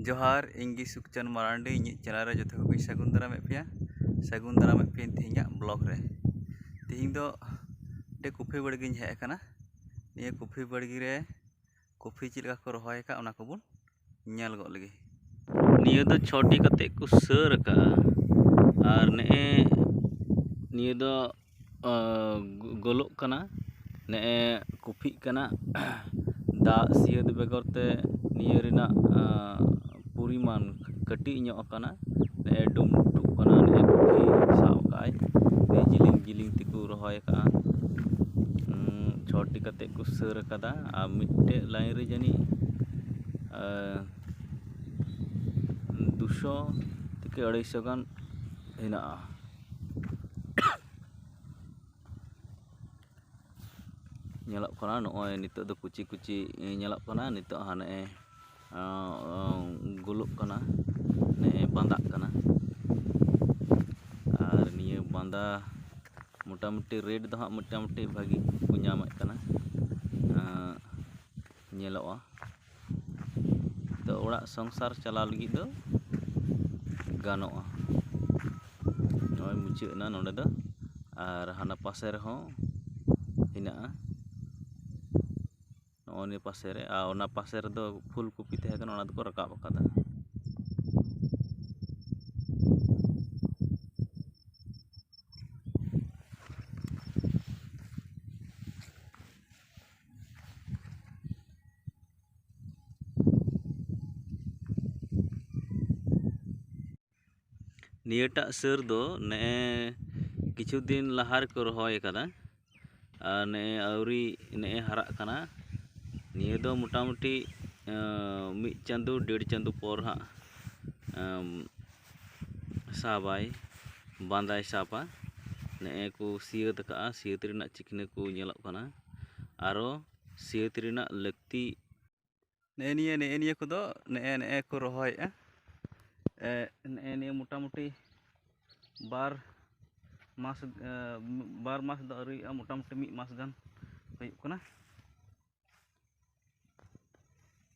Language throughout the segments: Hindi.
जोहार इंगी सुखचंद मारांडी इन चैनल रे जो को सगुन दारामे पे तीन ब्लॉग रे तीन दो डे कुफी बड़गी हेकना निये कुफी बड़गी रे कुफी चिलका को रहाय का ओना को बुन नेल गो लगी निये दो छोटी कते को सर का और ने निये दो गोलोक कना ने कुफी कना दा सियद बेगरते निये रिना परिमाण कटी ᱧᱚᱜ ने डुम टुक कना ने कुफी साव काय ने जिलिंग जिलिंग तिकु रहाय का छोटी कते को सर कदा आ मिट्टे लाइन रे जानी 200 থেকে 250 गान हेना ñelok kana noy nitok do kuci kuci ñelok kana nitok hane guluk kana ne bandak kana ar niye banda motamuti red do ha motamuti bagi punya mak kana ñeloa to orak sangsar chala lagi do ganoa noy mucuk na nonde do ar hana passer ho hina ᱚᱱᱮ ᱯᱟᱥᱮ ᱨᱮ ᱚᱱᱟ ᱯᱟᱥᱮ ᱨᱮᱫᱚ ᱯᱷᱩᱞ ᱠᱚᱯᱤ ᱛᱟᱦᱮᱸ ᱠᱟᱱᱟ ᱚᱱᱟ ᱫᱚᱠᱚ ᱨᱟᱠᱟᱵ ᱟᱠᱟᱫᱟ नियटा सर दो ने किछु दिन लहार को रहाय कदा ने आउरी ने हरा कना निये दो मोटामुटी मिद चांदो 1.5 चांदो पर हा साबाय बांदाय सापा ने को सियत का सियत रिना चिकने को ñelok kana आरो सियत रिना लक्ति ने निये को दो ने को रहाय ने मोटामुटी बार मास दो आउरी मोटामुटी मिद मास गान हुयुग कना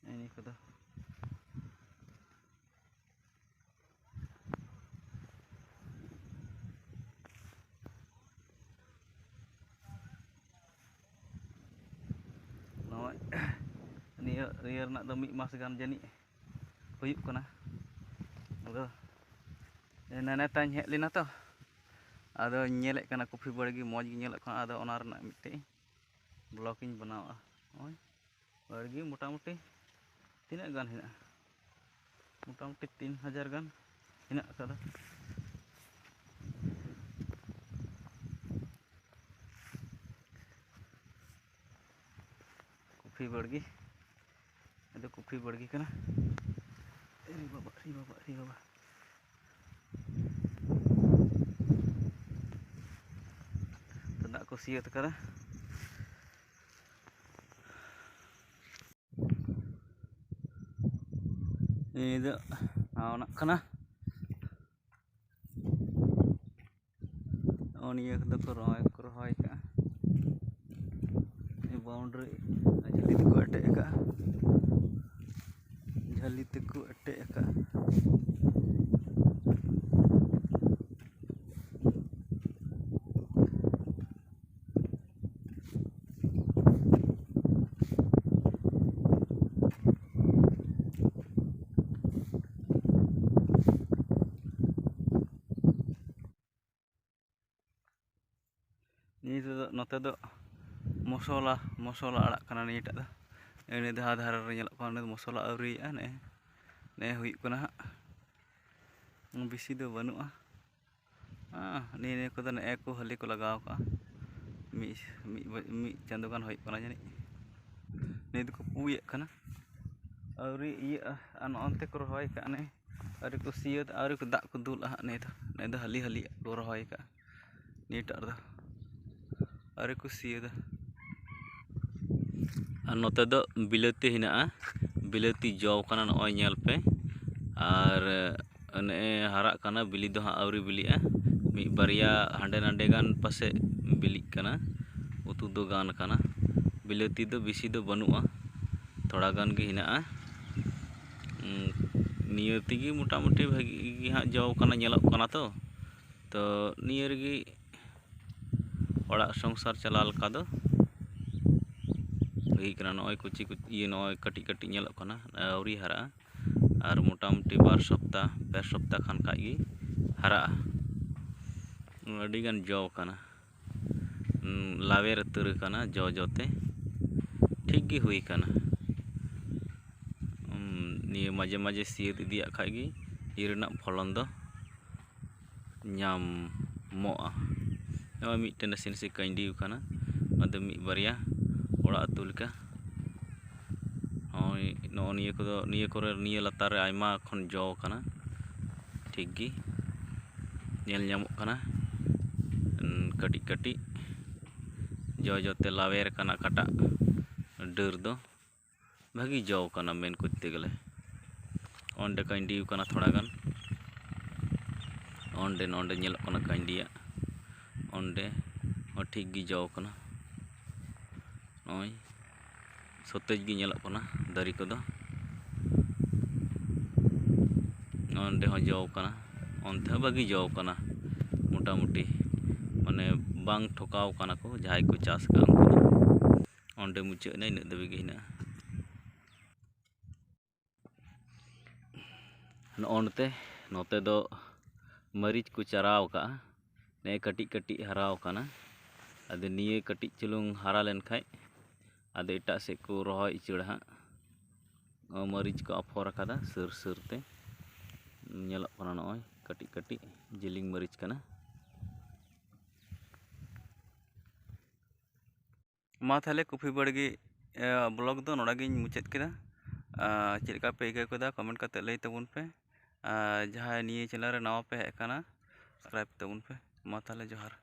ini kata noy niya nak do mid mas gan jani huyuk kana ado nana tanya hek lina to ado nyelek kana kopi bargi moj gi nyelek kana ado ona rena mitte blocking banawa oi bargi motamuti तीन गान हेना मोटामुटी 3000 गान हेना कदा कुफी बड़गी कना री बाबा तो ना को सियत कदा ini anak kana niya kada ko rohay ka ini boundary jali tiku ate ka नोते दो मसला आड़ा कना निटा दो एने दहा धार रे ñelok kana मसला आउरी ने हुयुग कना बिसी दो बनुआ ने को ने को हली को लगाव का मी चांदो गान हुयुग कना जानी ने दो को पुये कना आउरी अन अंते को रहाय का ने आउरी को सियत आउरी को दा को दुल ने दो हली को रहाय का निटा दो अरे कुसियदा नोते दो बिलाती हिना बिलाती जौ कना नय ñel पे और ने हरा कना बिली दो आउरी बिलिया मी बारिया हांडे नांडे गान पासे बिली कना उतु दो गान कना बिलाती दो बिसी दो बनुआ थोड़ा गान गे हिना निये तेगी मोटामुटी भागी हाँ जौ कना ñelok कना तो निये रेगी ओड़ा संसार चला लका दो हुई कना नय कुची ये नय कटी कटी ñelok कना आउरी हरा और मोटामुटी 2 सप्ताह 2 सप्ताह खान खागी हरा अडिगान जौ कना लावेर उतर कना जौ जौते ठीक गी हुई कना निये माजे माजे सियत इदिया खागी इरना फलन दो ñamoa नय मिटन नसे नसे कांडी कना अद मि बारिया ओड़ा अतु लेका नय निये कोदो निये करे निये लातार रे आयमा खन जौ कना ठीक गी ñel ñamok कना कटी कटी जौ जौते लावेर कना काटा डर दो भागी जौ कना मेन करते गले ओंडे कांडी कना थोड़ा गान ओंडे नोंडे ñelok कना कांडिया ओंडे ठीक गी जौ कना नय सतेज गी ñelok कना दारी कोदो ओंडे हो जौ कना ओंते भागी जौ कना मोटामुटी माने बांग ठोकाव कना को जहाय को चास का उनको दो ओंडे मुचे ना इन दबेगी हिना नोंते नोते दो मरीच को चराव का ने कटी कटी हराव कना अद निये कटी चुलुंग हरा लेन खाय अद एटा से को रोह इचड़ा मरीच को अफोर कदा सुर सुरते ñelok कना नय कटी कटी जिलिंग मरीच कना मा थाले कुफी बड़गी ब्लॉग दो नोड़ागिन मुचाद केदा चेद लेका पे आइकाव केदा कमेंट करते लई तबुन पे जहां निये चैनल रे नवा पे हेज काना सब्सक्राइब तबुन पे मा थाले जोहार।